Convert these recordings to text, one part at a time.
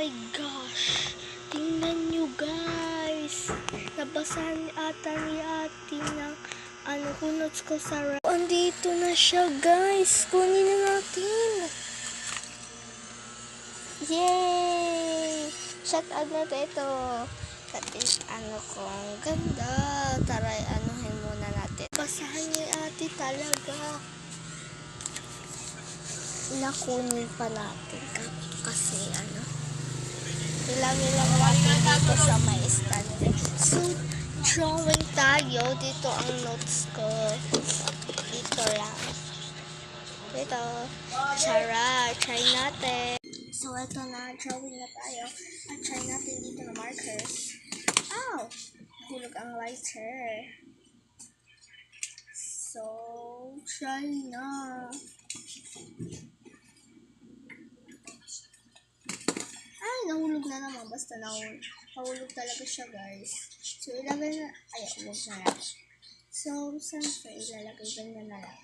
my gosh! Tingnan nyo guys! Nabasahan ata ni ate ng kunots ko sa andito na siya guys! Kunin na natin! Yay! Shout out na ito! Ko, ang ganda! Tara, anuhin muna natin. Basahan ni ate talaga! Nakunin pa natin kasi ilang natin dito sa may stand. So, drawing tayo. Dito ang notes ko. Dito lang. Dito. Tara, try natin. So, ito na. Drawing na tayo. At try natin dito na markers. Ow! Hulog ang lighter. So, try na. Ay, nahulog na naman. Basta nahulog talaga siya, guys. So, ilagay na, huwag na lang. So, siyempre, ilalagay ganyan na lang.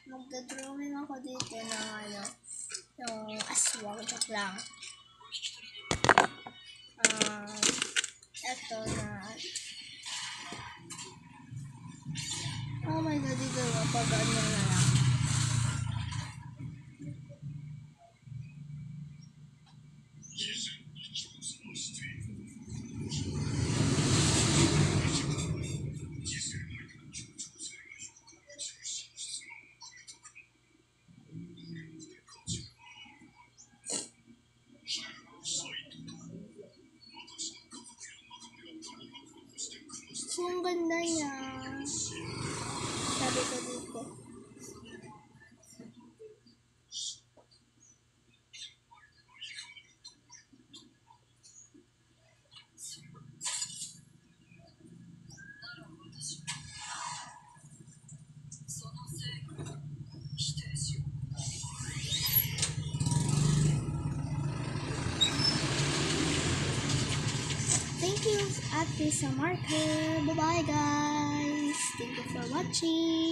Magdadrawing ako dito ng yung aswang, joke lang. Eto na. Oh my god, dito mapagaan na lang. So, ang ganda niya. Sabi ko dito. Thank you at sa marker. Bye bye guys. Thank you for watching.